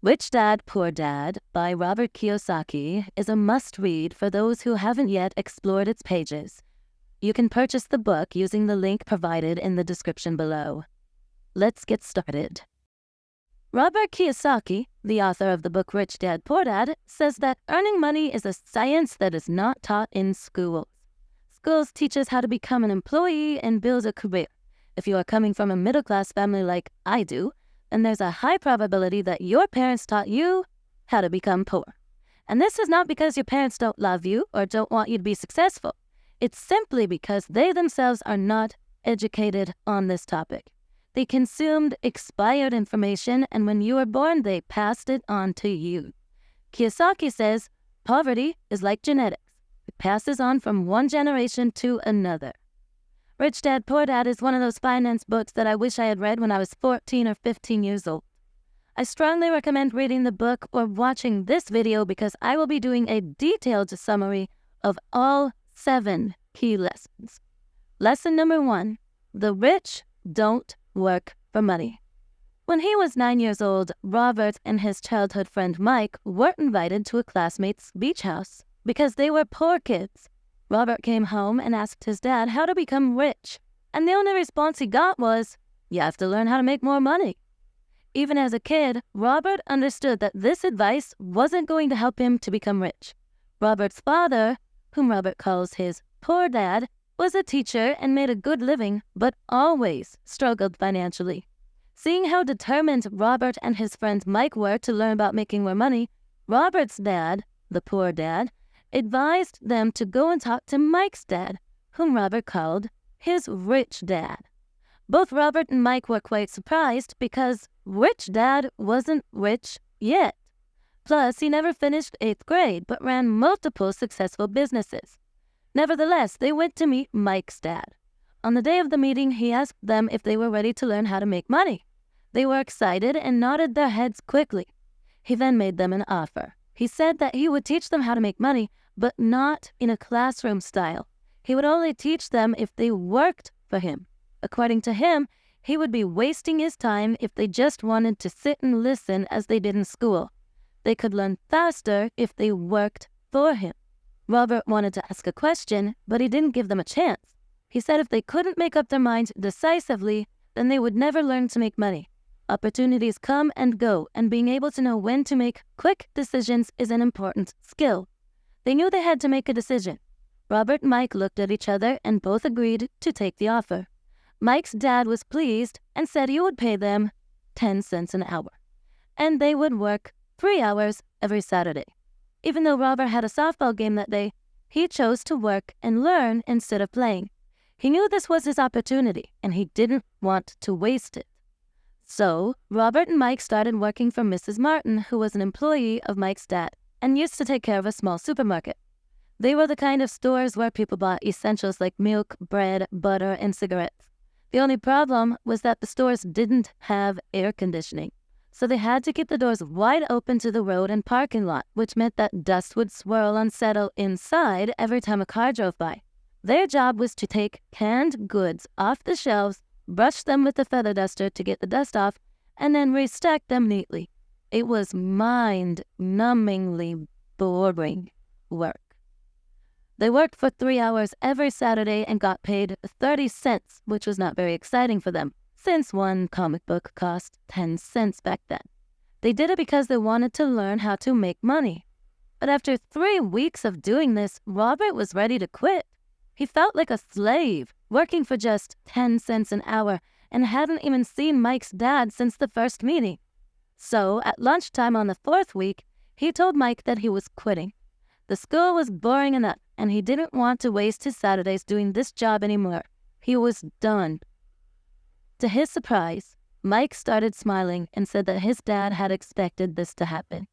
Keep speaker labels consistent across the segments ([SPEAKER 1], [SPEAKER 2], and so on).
[SPEAKER 1] Rich Dad, Poor Dad by Robert Kiyosaki is a must-read for those who haven't yet explored its pages. You can purchase the book using the link provided in the description below. Let's get started. Robert Kiyosaki, the author of the book Rich Dad, Poor Dad, says that earning money is a science that is not taught in schools. Schools teach us how to become an employee and build a career. If you are coming from a middle-class family like I do, then there's a high probability that your parents taught you how to become poor. And this is not because your parents don't love you or don't want you to be successful. It's simply because they themselves are not educated on this topic. They consumed expired information, and when you were born, they passed it on to you. Kiyosaki says, poverty is like genetics. It passes on from one generation to another. Rich Dad, Poor Dad is one of those finance books that I wish I had read when I was 14 or 15 years old. I strongly recommend reading the book or watching this video because I will be doing a detailed summary of all 7 key lessons. Lesson number 1, the rich don't work for money. When he was 9 years old, Robert and his childhood friend Mike were invited to a classmate's beach house because they were poor kids. Robert came home and asked his dad how to become rich, and the only response he got was, "You have to learn how to make more money." Even as a kid, Robert understood that this advice wasn't going to help him to become rich. Robert's father, whom Robert calls his poor dad, was a teacher and made a good living, but always struggled financially. Seeing how determined Robert and his friend Mike were to learn about making more money, Robert's dad, the poor dad, advised them to go and talk to Mike's dad, whom Robert called his rich dad. Both Robert and Mike were quite surprised because Rich Dad wasn't rich yet. Plus, he never finished 8th grade but ran multiple successful businesses. Nevertheless, they went to meet Mike's dad. On the day of the meeting, he asked them if they were ready to learn how to make money. They were excited and nodded their heads quickly. He then made them an offer. He said that he would teach them how to make money, but not in a classroom style. He would only teach them if they worked for him. According to him, he would be wasting his time if they just wanted to sit and listen as they did in school. They could learn faster if they worked for him. Robert wanted to ask a question, but he didn't give them a chance. He said if they couldn't make up their minds decisively, then they would never learn to make money. Opportunities come and go, and being able to know when to make quick decisions is an important skill. They knew they had to make a decision. Robert and Mike looked at each other and both agreed to take the offer. Mike's dad was pleased and said he would pay them 10 cents an hour, and they would work 3 hours every Saturday. Even though Robert had a softball game that day, he chose to work and learn instead of playing. He knew this was his opportunity, and he didn't want to waste it. So, Robert and Mike started working for Mrs. Martin, who was an employee of Mike's dad and used to take care of a small supermarket. They were the kind of stores where people bought essentials like milk, bread, butter, and cigarettes. The only problem was that the stores didn't have air conditioning, so they had to keep the doors wide open to the road and parking lot, which meant that dust would swirl and settle inside every time a car drove by. Their job was to take canned goods off the shelves, brush them with a feather duster to get the dust off, and then restack them neatly. It was mind-numbingly boring work. They worked for 3 hours every Saturday and got paid 30 cents, which was not very exciting for them, since one comic book cost 10 cents back then. They did it because they wanted to learn how to make money. But after 3 weeks of doing this, Robert was ready to quit. He felt like a slave, working for just 10 cents an hour, and hadn't even seen Mike's dad since the first meeting. So, at lunchtime on the 4th week, he told Mike that he was quitting. The school was boring enough, and he didn't want to waste his Saturdays doing this job anymore. He was done. To his surprise, Mike started smiling and said that his dad had expected this to happen.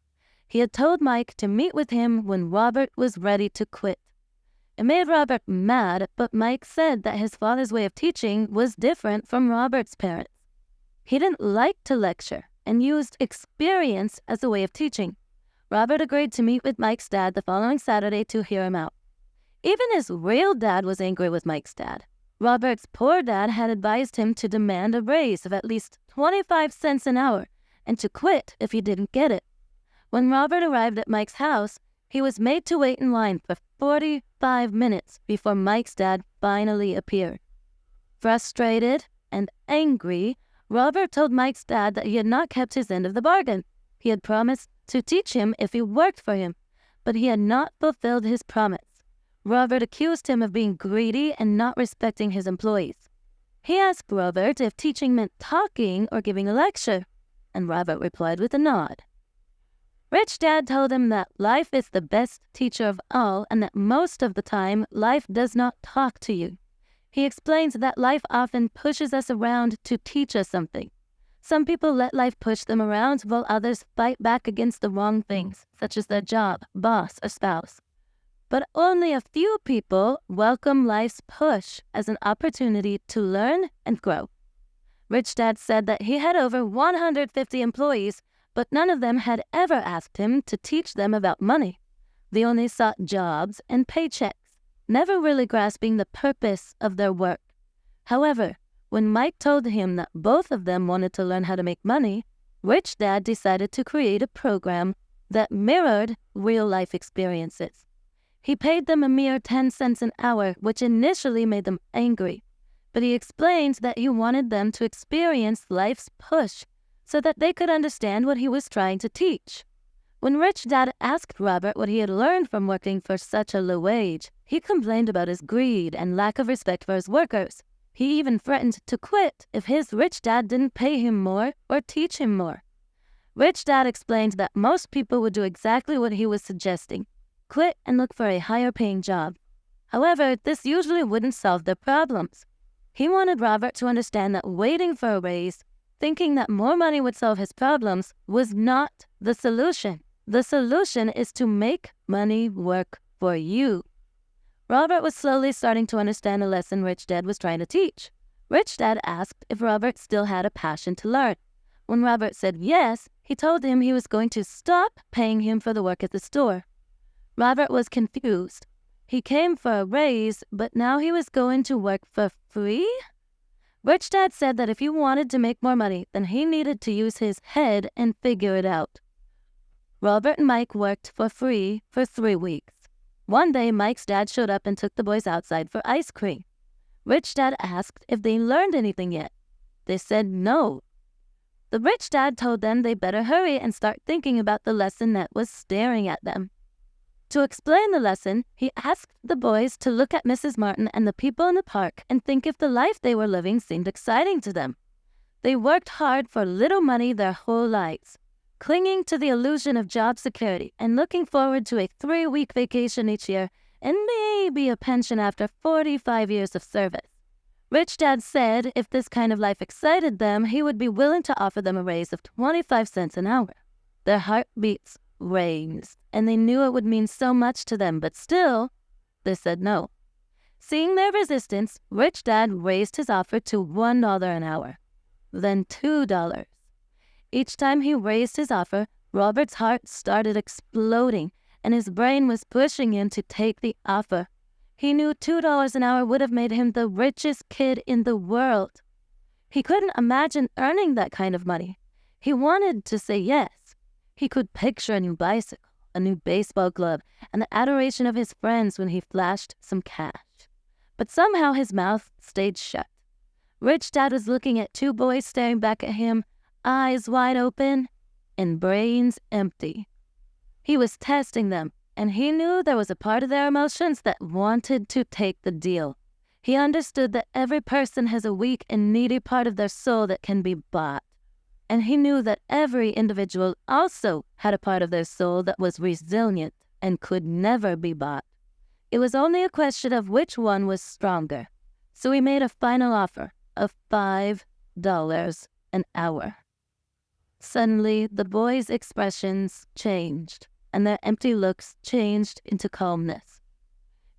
[SPEAKER 1] He had told Mike to meet with him when Robert was ready to quit. It made Robert mad, but Mike said that his father's way of teaching was different from Robert's parents. He didn't like to lecture and used experience as a way of teaching. Robert agreed to meet with Mike's dad the following Saturday to hear him out. Even his real dad was angry with Mike's dad. Robert's poor dad had advised him to demand a raise of at least 25 cents an hour, and to quit if he didn't get it. When Robert arrived at Mike's house, he was made to wait in line for 45 minutes before Mike's dad finally appeared. Frustrated and angry, Robert told Mike's dad that he had not kept his end of the bargain. He had promised to teach him if he worked for him, but he had not fulfilled his promise. Robert accused him of being greedy and not respecting his employees. He asked Robert if teaching meant talking or giving a lecture, and Robert replied with a nod. Rich Dad told him that life is the best teacher of all and that most of the time life does not talk to you. He explains that life often pushes us around to teach us something. Some people let life push them around while others fight back against the wrong things, such as their job, boss, or spouse. But only a few people welcome life's push as an opportunity to learn and grow. Rich Dad said that he had over 150 employees, but none of them had ever asked him to teach them about money. They only sought jobs and paychecks, never really grasping the purpose of their work. However, when Mike told him that both of them wanted to learn how to make money, Rich Dad decided to create a program that mirrored real-life experiences. He paid them a mere 10 cents an hour, which initially made them angry. But he explained that he wanted them to experience life's push so that they could understand what he was trying to teach. When Rich Dad asked Robert what he had learned from working for such a low wage, he complained about his greed and lack of respect for his workers. He even threatened to quit if his rich dad didn't pay him more or teach him more. Rich Dad explained that most people would do exactly what he was suggesting, quit and look for a higher-paying job. However, this usually wouldn't solve their problems. He wanted Robert to understand that waiting for a raise, thinking that more money would solve his problems, was not the solution. The solution is to make money work for you. Robert was slowly starting to understand the lesson Rich Dad was trying to teach. Rich Dad asked if Robert still had a passion to learn. When Robert said yes, he told him he was going to stop paying him for the work at the store. Robert was confused. He came for a raise, but now he was going to work for free? Rich Dad said that if he wanted to make more money, then he needed to use his head and figure it out. Robert and Mike worked for free for 3 weeks. One day, Mike's dad showed up and took the boys outside for ice cream. Rich Dad asked if they learned anything yet. They said no. The Rich Dad told them they better hurry and start thinking about the lesson that was staring at them. To explain the lesson, he asked the boys to look at Mrs. Martin and the people in the park and think if the life they were living seemed exciting to them. They worked hard for little money their whole lives, clinging to the illusion of job security and looking forward to a 3-week vacation each year and maybe a pension after 45 years of service. Rich Dad said if this kind of life excited them, he would be willing to offer them a raise of 25 cents an hour. Their heartbeats raised, and they knew it would mean so much to them, but still, they said no. Seeing their resistance, Rich Dad raised his offer to $1 an hour, then $2. Each time he raised his offer, Robert's heart started exploding, and his brain was pushing him to take the offer. He knew $2 an hour would have made him the richest kid in the world. He couldn't imagine earning that kind of money. He wanted to say yes. He could picture a new bicycle, a new baseball glove, and the adoration of his friends when he flashed some cash. But somehow his mouth stayed shut. Rich Dad was looking at 2 boys staring back at him, eyes wide open and brains empty. He was testing them, and he knew there was a part of their emotions that wanted to take the deal. He understood that every person has a weak and needy part of their soul that can be bought. And he knew that every individual also had a part of their soul that was resilient and could never be bought. It was only a question of which one was stronger. So he made a final offer of $5 an hour. Suddenly, the boys' expressions changed, and their empty looks changed into calmness.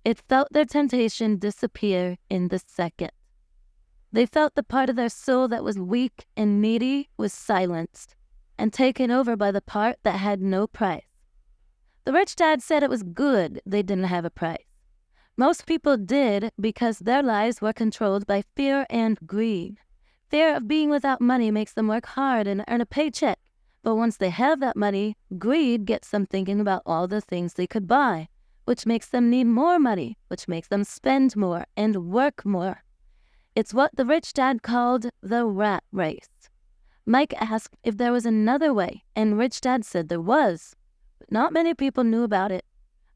[SPEAKER 1] It felt their temptation disappear in the second. They felt the part of their soul that was weak and needy was silenced and taken over by the part that had no price. The Rich Dad said it was good they didn't have a price. Most people did because their lives were controlled by fear and greed. Fear of being without money makes them work hard and earn a paycheck, But once they have that money, greed gets them thinking about all the things they could buy, which makes them need more money, which makes them spend more and work more. It's what the rich dad called the rat race. Mike asked if there was another way, and Rich Dad said there was, but not many people knew about it.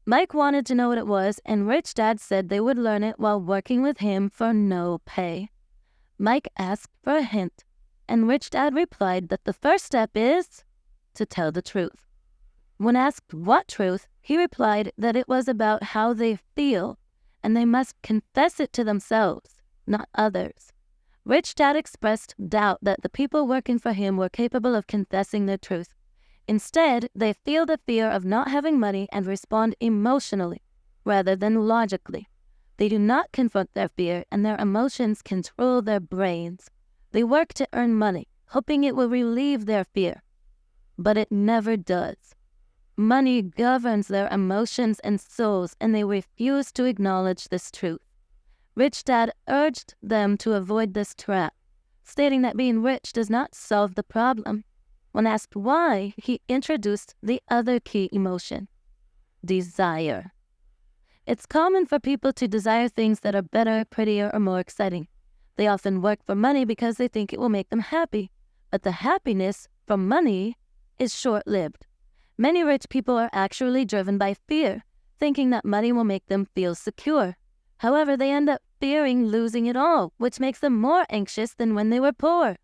[SPEAKER 1] Mike wanted to know what it was, and Rich Dad said they would learn it while working with him for no pay. Mike asked for a hint, and Rich Dad replied that the first step is to tell the truth. When asked what truth, he replied that it was about how they feel, and they must confess it to themselves, not others. Rich Dad expressed doubt that the people working for him were capable of confessing their truth. Instead, they feel the fear of not having money and respond emotionally rather than logically. They do not confront their fear, and their emotions control their brains. They work to earn money, hoping it will relieve their fear. But it never does. Money governs their emotions and souls, and they refuse to acknowledge this truth. Rich Dad urged them to avoid this trap, stating that being rich does not solve the problem. When asked why, he introduced the other key emotion, desire. It's common for people to desire things that are better, prettier, or more exciting. They often work for money because they think it will make them happy, but the happiness from money is short-lived. Many rich people are actually driven by fear, thinking that money will make them feel secure. However, they end up fearing losing it all, which makes them more anxious than when they were poor.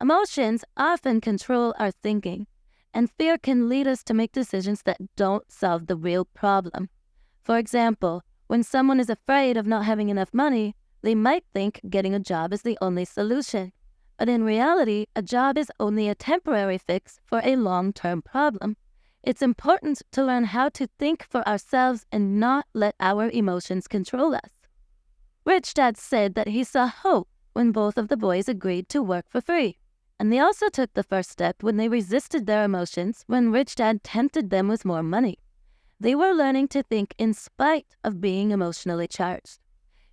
[SPEAKER 1] Emotions often control our thinking, and fear can lead us to make decisions that don't solve the real problem. For example, when someone is afraid of not having enough money, they might think getting a job is the only solution. But in reality, a job is only a temporary fix for a long-term problem. It's important to learn how to think for ourselves and not let our emotions control us. Rich Dad said that he saw hope when both of the boys agreed to work for free. And they also took the first step when they resisted their emotions when Rich Dad tempted them with more money. They were learning to think in spite of being emotionally charged.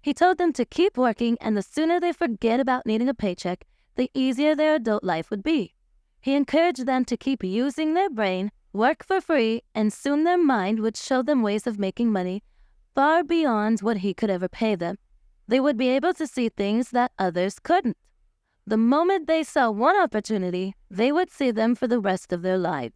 [SPEAKER 1] He told them to keep working, and the sooner they forget about needing a paycheck, the easier their adult life would be. He encouraged them to keep using their brain, work for free, and soon their mind would show them ways of making money far beyond what he could ever pay them. They would be able to see things that others couldn't. The moment they saw one opportunity, they would see them for the rest of their lives.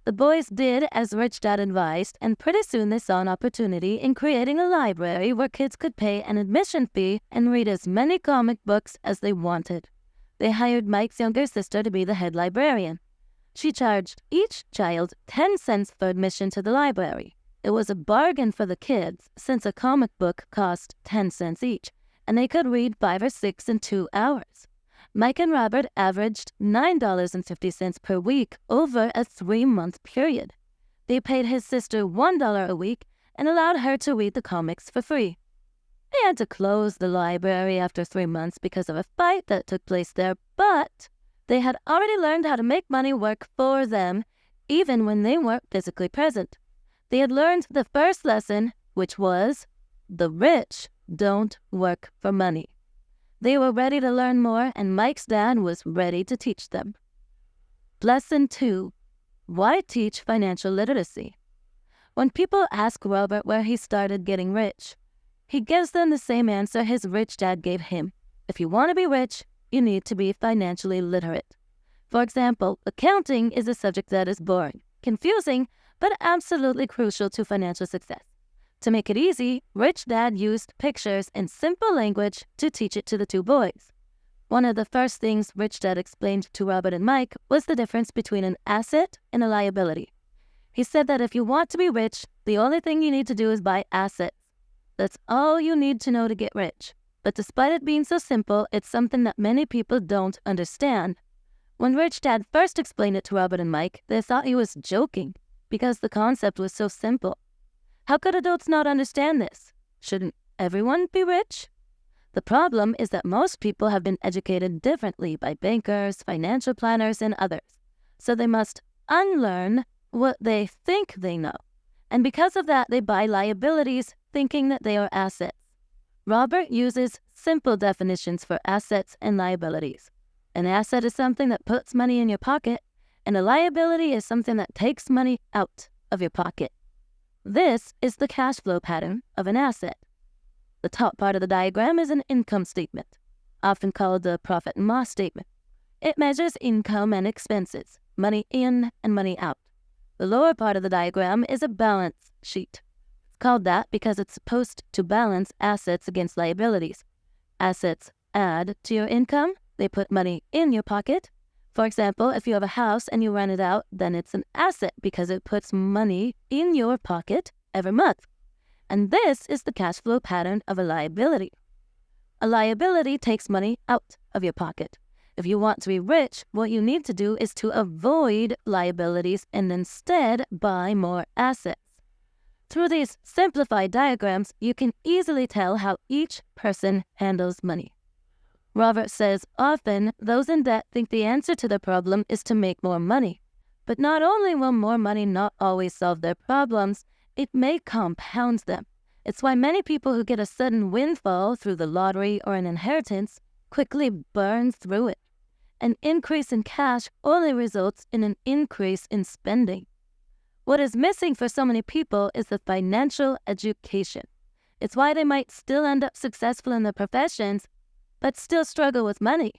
[SPEAKER 1] The boys did as Rich Dad advised, and pretty soon they saw an opportunity in creating a library where kids could pay an admission fee and read as many comic books as they wanted. They hired Mike's younger sister to be the head librarian. She charged each child 10 cents for admission to the library. It was a bargain for the kids, since a comic book cost 10 cents each, and they could read 5 or 6 in 2 hours. Mike and Robert averaged $9.50 per week over a 3-month period. They paid his sister $1 a week and allowed her to read the comics for free. They had to close the library after 3 months because of a fight that took place there, but they had already learned how to make money work for them, even when they weren't physically present. They had learned the first lesson, which was, the rich don't work for money. They were ready to learn more, and Mike's dad was ready to teach them. Lesson 2. Why teach financial literacy? When people ask Robert where he started getting rich, he gives them the same answer his rich dad gave him. If you want to be rich, you need to be financially literate. For example, accounting is a subject that is boring, confusing, but absolutely crucial to financial success. To make it easy, Rich Dad used pictures in simple language to teach it to the 2 boys. One of the first things Rich Dad explained to Robert and Mike was the difference between an asset and a liability. He said that if you want to be rich, the only thing you need to do is buy assets. That's all you need to know to get rich. But despite it being so simple, it's something that many people don't understand. When Rich Dad first explained it to Robert and Mike, they thought he was joking because the concept was so simple. How could adults not understand this? Shouldn't everyone be rich? The problem is that most people have been educated differently by bankers, financial planners, and others. So they must unlearn what they think they know. And because of that, they buy liabilities thinking that they are assets. Robert uses simple definitions for assets and liabilities. An asset is something that puts money in your pocket. And a liability is something that takes money out of your pocket. This is the cash flow pattern of an asset. The top part of the diagram is an income statement, often called the profit and loss statement. It measures income and expenses, money in and money out. The lower part of the diagram is a balance sheet. It's called that because it's supposed to balance assets against liabilities. Assets add to your income. They put money in your pocket. For example, if you have a house and you rent it out, then it's an asset because it puts money in your pocket every month. And this is the cash flow pattern of a liability. A liability takes money out of your pocket. If you want to be rich, what you need to do is to avoid liabilities and instead buy more assets. Through these simplified diagrams, you can easily tell how each person handles money. Robert says often those in debt think the answer to the problem is to make more money. But not only will more money not always solve their problems, it may compound them. It's why many people who get a sudden windfall through the lottery or an inheritance quickly burn through it. An increase in cash only results in an increase in spending. What is missing for so many people is the financial education. It's why they might still end up successful in their professions, but still struggle with money.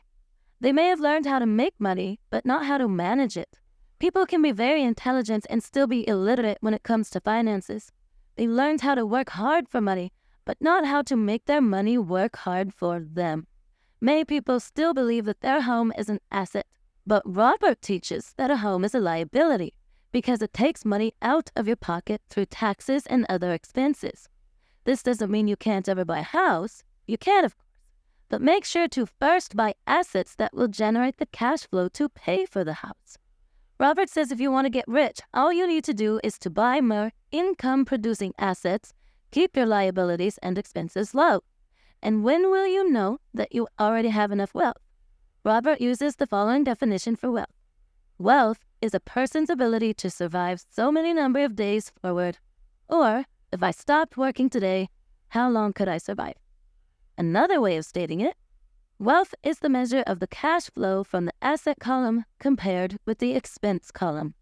[SPEAKER 1] They may have learned how to make money, but not how to manage it. People can be very intelligent and still be illiterate when it comes to finances. They learned how to work hard for money, but not how to make their money work hard for them. Many people still believe that their home is an asset, but Robert teaches that a home is a liability because it takes money out of your pocket through taxes and other expenses. This doesn't mean you can't ever buy a house. You can, of course. But make sure to first buy assets that will generate the cash flow to pay for the house. Robert says if you want to get rich, all you need to do is to buy more income-producing assets, keep your liabilities and expenses low. And when will you know that you already have enough wealth? Robert uses the following definition for wealth. Wealth is a person's ability to survive so many number of days forward. Or, if I stopped working today, how long could I survive? Another way of stating it, wealth is the measure of the cash flow from the asset column compared with the expense column.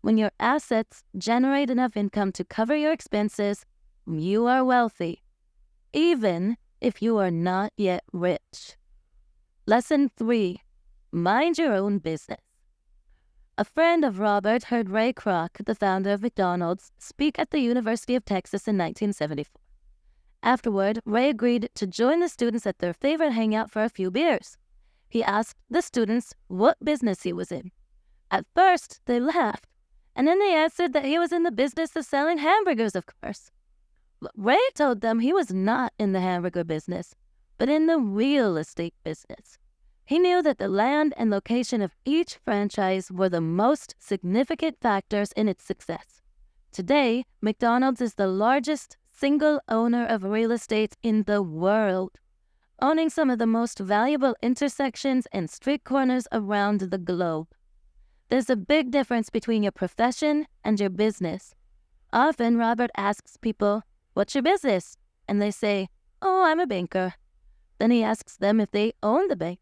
[SPEAKER 1] When your assets generate enough income to cover your expenses, you are wealthy, even if you are not yet rich. Lesson 3. Mind your own business. A friend of Robert heard Ray Kroc, the founder of McDonald's, speak at the University of Texas in 1974. Afterward, Ray agreed to join the students at their favorite hangout for a few beers. He asked the students what business he was in. At first, they laughed, and then they answered that he was in the business of selling hamburgers, of course. But Ray told them he was not in the hamburger business, but in the real estate business. He knew that the land and location of each franchise were the most significant factors in its success. Today, McDonald's is the largest single owner of real estate in the world, owning some of the most valuable intersections and street corners around the globe. There's a big difference between your profession and your business. Often, Robert asks people, "What's your business?" And they say, "Oh, I'm a banker." Then he asks them if they own the bank.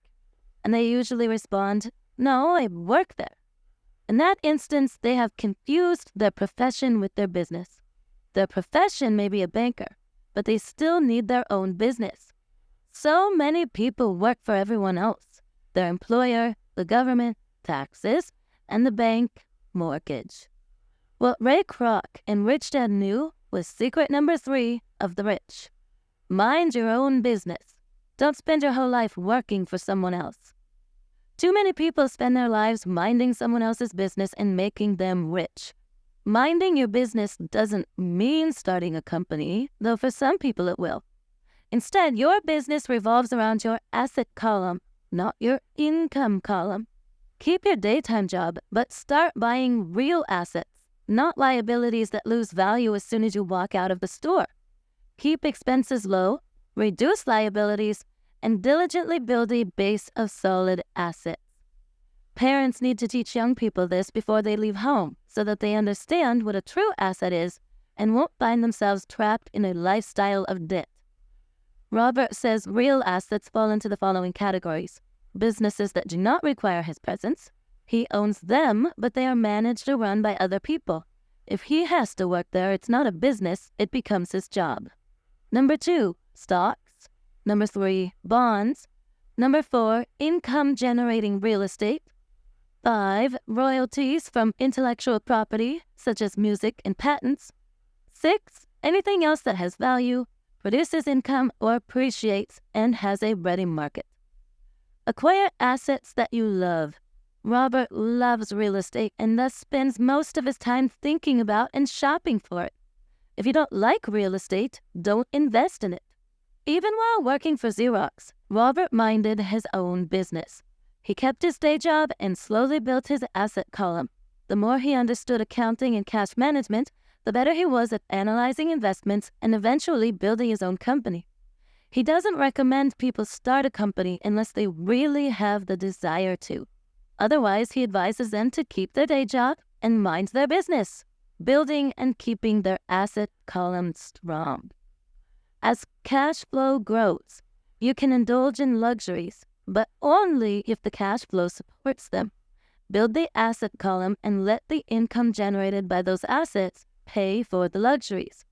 [SPEAKER 1] And they usually respond, "No, I work there." In that instance, they have confused their profession with their business. Their profession may be a banker, but they still need their own business. So many people work for everyone else, their employer, the government, taxes, and the bank, mortgage. What Ray Kroc and Rich Dad knew was secret number 3 of the rich. Mind your own business. Don't spend your whole life working for someone else. Too many people spend their lives minding someone else's business and making them rich. Minding your business doesn't mean starting a company, though for some people it will. Instead, your business revolves around your asset column, not your income column. Keep your daytime job, but start buying real assets, not liabilities that lose value as soon as you walk out of the store. Keep expenses low, reduce liabilities, and diligently build a base of solid assets. Parents need to teach young people this before they leave home so that they understand what a true asset is and won't find themselves trapped in a lifestyle of debt. Robert says real assets fall into the following categories: businesses that do not require his presence, He owns them, but they are managed or run by other people. If he has to work there, it's not a business, it becomes his job. Number 2, stocks. Number 3, bonds. Number 4, income-generating real estate. 5, royalties from intellectual property, such as music and patents. 6, anything else that has value, produces income, or appreciates and has a ready market. Acquire assets that you love. Robert loves real estate and thus spends most of his time thinking about and shopping for it. If you don't like real estate, don't invest in it. Even while working for Xerox, Robert minded his own business. He kept his day job and slowly built his asset column. The more he understood accounting and cash management, the better he was at analyzing investments and eventually building his own company. He doesn't recommend people start a company unless they really have the desire to. Otherwise, he advises them to keep their day job and mind their business, building and keeping their asset column strong. As cash flow grows, you can indulge in luxuries, but only if the cash flow supports them. Build the asset column and let the income generated by those assets pay for the luxuries.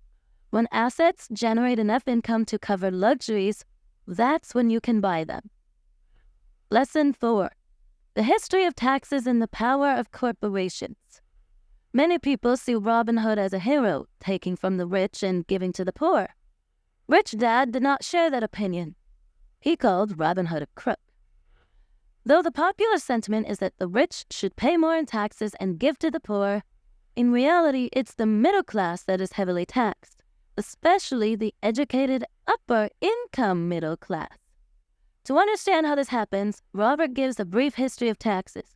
[SPEAKER 1] When assets generate enough income to cover luxuries, that's when you can buy them. Lesson 4. The history of taxes and the power of corporations. Many people see Robin Hood as a hero, taking from the rich and giving to the poor. Rich Dad did not share that opinion. He called Robin Hood a crook. Though the popular sentiment is that the rich should pay more in taxes and give to the poor, in reality it's the middle class that is heavily taxed, especially the educated upper income middle class. To understand how this happens, Robert gives a brief history of taxes.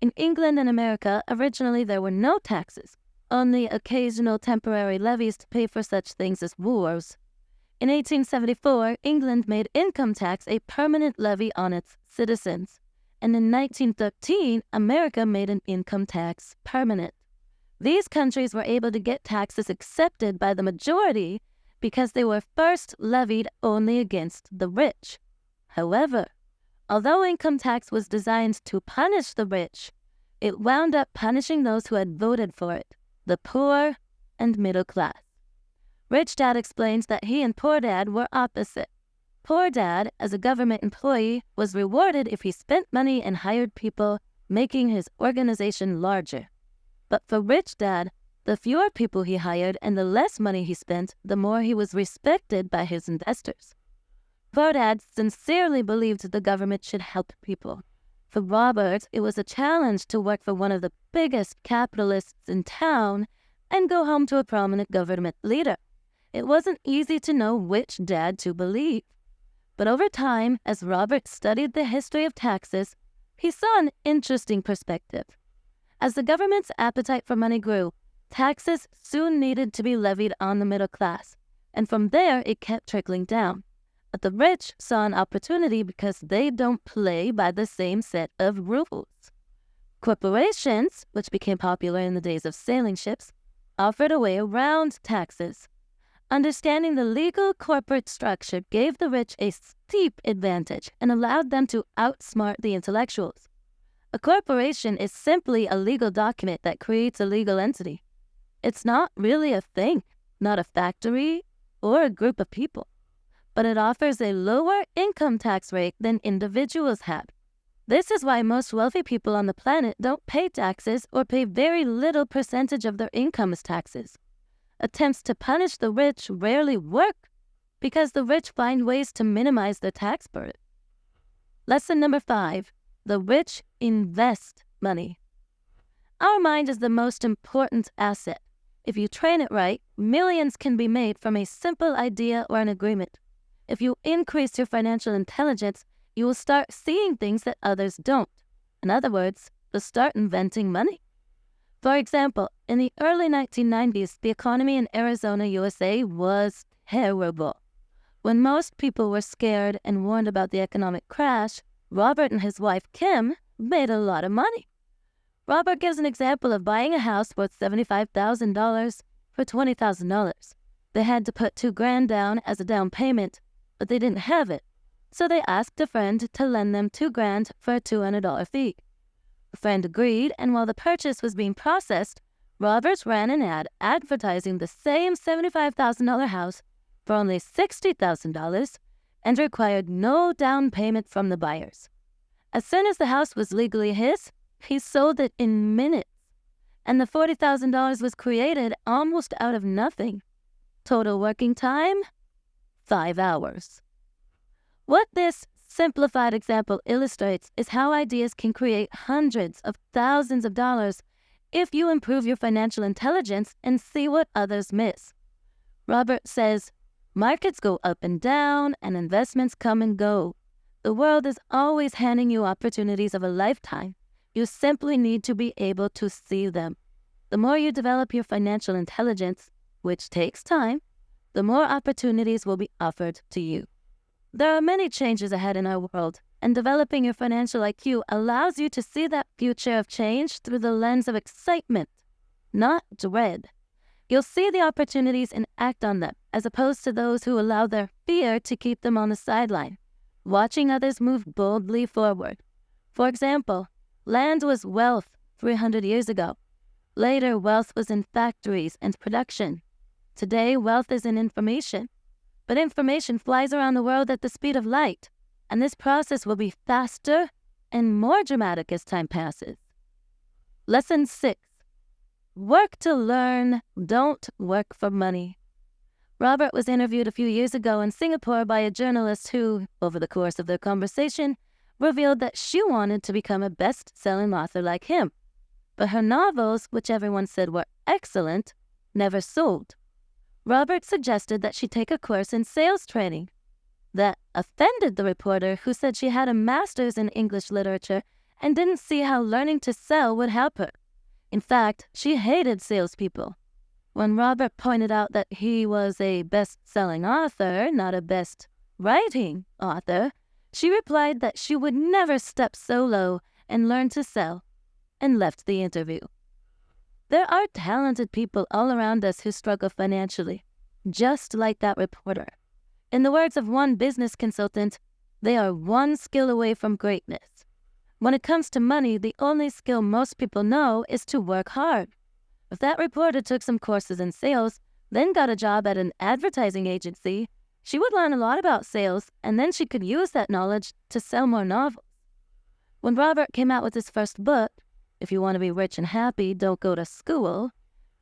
[SPEAKER 1] In England and America, originally there were no taxes, only occasional temporary levies to pay for such things as wars. In 1874, England made income tax a permanent levy on its citizens, and in 1913, America made an income tax permanent. These countries were able to get taxes accepted by the majority because they were first levied only against the rich. However, although income tax was designed to punish the rich, it wound up punishing those who had voted for it, the poor and middle class. Rich Dad explains that he and Poor Dad were opposite. Poor Dad, as a government employee, was rewarded if he spent money and hired people, making his organization larger. But for Rich Dad, the fewer people he hired and the less money he spent, the more he was respected by his investors. Poor Dad sincerely believed the government should help people. For Robert, it was a challenge to work for one of the biggest capitalists in town and go home to a prominent government leader. It wasn't easy to know which dad to believe. But over time, as Robert studied the history of taxes, he saw an interesting perspective. As the government's appetite for money grew, taxes soon needed to be levied on the middle class, and from there it kept trickling down. But the rich saw an opportunity because they don't play by the same set of rules. Corporations, which became popular in the days of sailing ships, offered a way around taxes. Understanding the legal corporate structure gave the rich a steep advantage and allowed them to outsmart the intellectuals. A corporation is simply a legal document that creates a legal entity. It's not really a thing, not a factory or a group of people, but it offers a lower income tax rate than individuals have. This is why most wealthy people on the planet don't pay taxes or pay very little percentage of their income as taxes. Attempts to punish the rich rarely work because the rich find ways to minimize their tax burden. Lesson number 5. The rich invest money. Our mind is the most important asset. If you train it right, millions can be made from a simple idea or an agreement. If you increase your financial intelligence, you will start seeing things that others don't. In other words, you'll start inventing money. For example, in the early 1990s, the economy in Arizona, USA was terrible. When most people were scared and warned about the economic crash, Robert and his wife, Kim, made a lot of money. Robert gives an example of buying a house worth $75,000 for $20,000. They had to put $2,000 down as a down payment, but they didn't have it, so they asked a friend to lend them $2,000 for a $200 fee. A friend agreed, and while the purchase was being processed, Robert ran an ad advertising the same $75,000 house for only $60,000 and required no down payment from the buyers. As soon as the house was legally his, he sold it in minutes, and the $40,000 was created almost out of nothing. Total working time? 5 hours. What this simplified example illustrates is how ideas can create hundreds of thousands of dollars if you improve your financial intelligence and see what others miss. Robert says, markets go up and down and investments come and go. The world is always handing you opportunities of a lifetime. You simply need to be able to see them. The more you develop your financial intelligence, which takes time, the more opportunities will be offered to you. There are many changes ahead in our world, and developing your financial IQ allows you to see that future of change through the lens of excitement, not dread. You'll see the opportunities and act on them, as opposed to those who allow their fear to keep them on the sideline, watching others move boldly forward. For example, land was wealth 300 years ago. Later, wealth was in factories and production. Today, wealth is in information. But information flies around the world at the speed of light, and this process will be faster and more dramatic as time passes. Lesson 6. Work to learn, don't work for money. Robert was interviewed a few years ago in Singapore by a journalist who, over the course of their conversation, revealed that she wanted to become a best-selling author like him. But her novels, which everyone said were excellent, never sold. Robert suggested that she take a course in sales training. That offended the reporter, who said she had a master's in English literature and didn't see how learning to sell would help her. In fact, she hated salespeople. When Robert pointed out that he was a best-selling author, not a best-writing author, she replied that she would never step so low and learn to sell, and left the interview. There are talented people all around us who struggle financially, just like that reporter. In the words of one business consultant, they are one skill away from greatness. When it comes to money, the only skill most people know is to work hard. If that reporter took some courses in sales, then got a job at an advertising agency, she would learn a lot about sales, and then she could use that knowledge to sell more novels. When Robert came out with his first book, If You Want to Be Rich and Happy, Don't Go to School,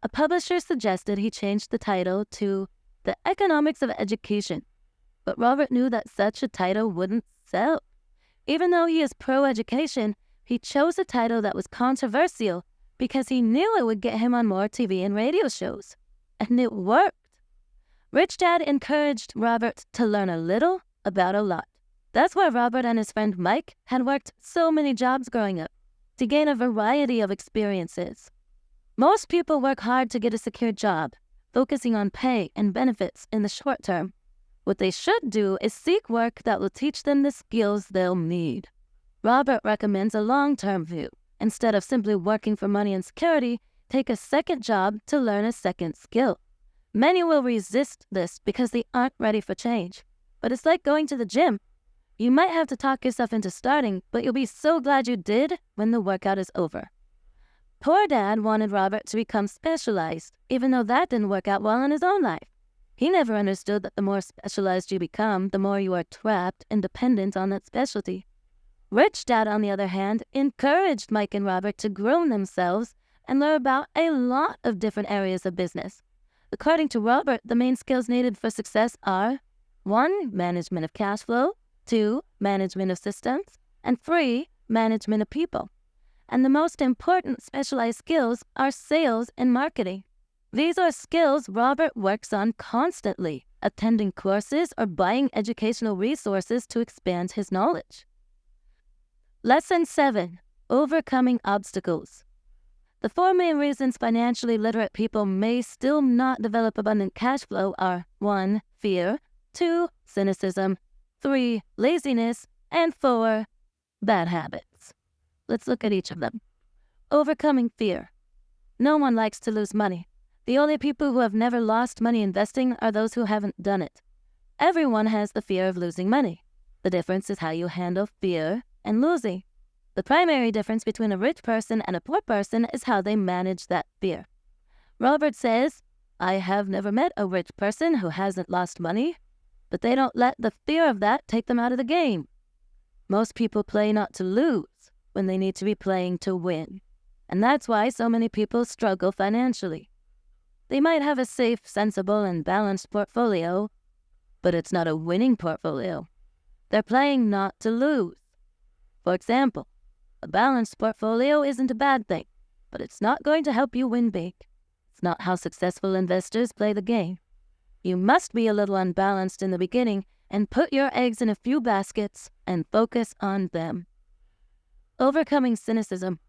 [SPEAKER 1] a publisher suggested he change the title to The Economics of Education. But Robert knew that such a title wouldn't sell. Even though he is pro-education, he chose a title that was controversial because he knew it would get him on more TV and radio shows. And it worked. Rich Dad encouraged Robert to learn a little about a lot. That's why Robert and his friend Mike had worked so many jobs growing up, to gain a variety of experiences. Most people work hard to get a secure job, focusing on pay and benefits in the short term. What they should do is seek work that will teach them the skills they'll need. Robert recommends a long-term view. Instead of simply working for money and security, take a second job to learn a second skill. Many will resist this because they aren't ready for change. But it's like going to the gym. You might have to talk yourself into starting, but you'll be so glad you did when the workout is over. Poor Dad wanted Robert to become specialized, even though that didn't work out well in his own life. He never understood that the more specialized you become, the more you are trapped and dependent on that specialty. Rich Dad, on the other hand, encouraged Mike and Robert to groom themselves and learn about a lot of different areas of business. According to Robert, the main skills needed for success are 1. Management of cash flow, 2. Management of systems, and 3. Management of people. And the most important specialized skills are sales and marketing. These are skills Robert works on constantly, attending courses or buying educational resources to expand his knowledge. Lesson 7. Overcoming obstacles. The 4 main reasons financially literate people may still not develop abundant cash flow are 1. Fear, 2. Cynicism, 3. Laziness, and 4. Bad habits. Let's look at each of them. Overcoming fear. No one likes to lose money. The only people who have never lost money investing are those who haven't done it. Everyone has the fear of losing money. The difference is how you handle fear and losing. The primary difference between a rich person and a poor person is how they manage that fear. Robert says, I have never met a rich person who hasn't lost money, but they don't let the fear of that take them out of the game. Most people play not to lose when they need to be playing to win. And that's why so many people struggle financially. They might have a safe, sensible, and balanced portfolio, but it's not a winning portfolio. They're playing not to lose. For example, a balanced portfolio isn't a bad thing, but it's not going to help you win big. It's not how successful investors play the game. You must be a little unbalanced in the beginning and put your eggs in a few baskets and focus on them. Overcoming cynicism.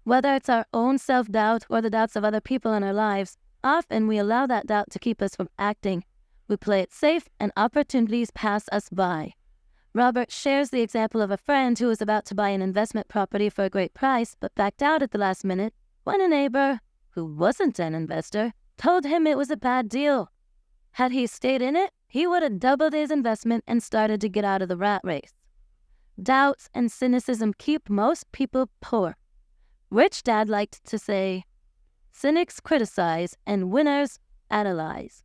[SPEAKER 1] Whether it's our own self-doubt or the doubts of other people in our lives, often we allow that doubt to keep us from acting. We play it safe and opportunities pass us by. Robert shares the example of a friend who was about to buy an investment property for a great price but backed out at the last minute when a neighbor, who wasn't an investor, told him it was a bad deal. Had he stayed in it, he would have doubled his investment and started to get out of the rat race. Doubts and cynicism keep most people poor. Rich Dad liked to say, cynics criticize and winners analyze.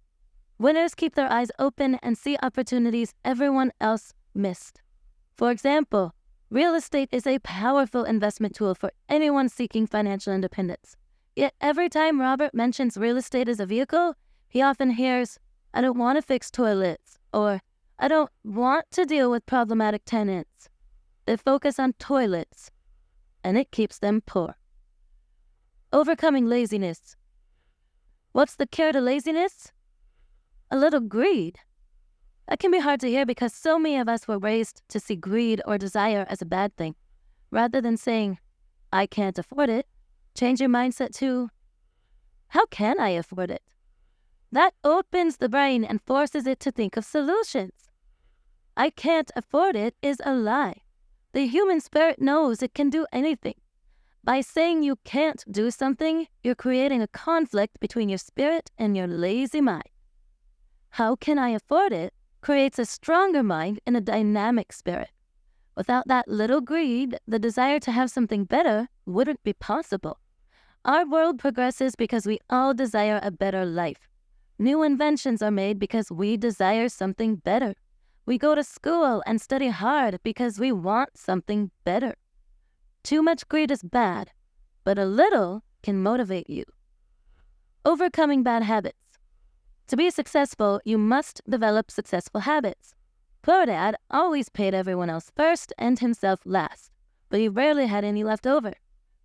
[SPEAKER 1] Winners keep their eyes open and see opportunities everyone else missed. For example, real estate is a powerful investment tool for anyone seeking financial independence. Yet every time Robert mentions real estate as a vehicle, he often hears, I don't want to fix toilets, or I don't want to deal with problematic tenants. They focus on toilets, and it keeps them poor. Overcoming laziness. What's the cure to laziness? A little greed. That can be hard to hear because so many of us were raised to see greed or desire as a bad thing. Rather than saying, I can't afford it, change your mindset to, how can I afford it? That opens the brain and forces it to think of solutions. I can't afford it is a lie. The human spirit knows it can do anything. By saying you can't do something, you're creating a conflict between your spirit and your lazy mind. How can I afford it creates a stronger mind and a dynamic spirit. Without that little greed, the desire to have something better wouldn't be possible. Our world progresses because we all desire a better life. New inventions are made because we desire something better. We go to school and study hard because we want something better. Too much greed is bad, but a little can motivate you. Overcoming bad habits. To be successful, you must develop successful habits. Poor Dad always paid everyone else first and himself last, but he rarely had any left over.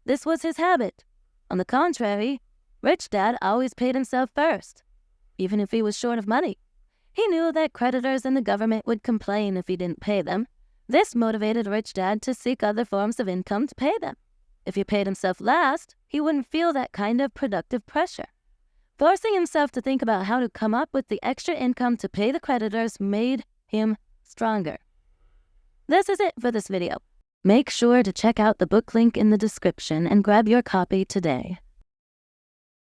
[SPEAKER 1] This was his habit. On the contrary, Rich Dad always paid himself first, even if he was short of money. He knew that creditors and the government would complain if he didn't pay them. This motivated Rich Dad to seek other forms of income to pay them. If he paid himself last, he wouldn't feel that kind of productive pressure. Forcing himself to think about how to come up with the extra income to pay the creditors made him stronger. This is it for this video. Make sure to check out the book link in the description and grab your copy today.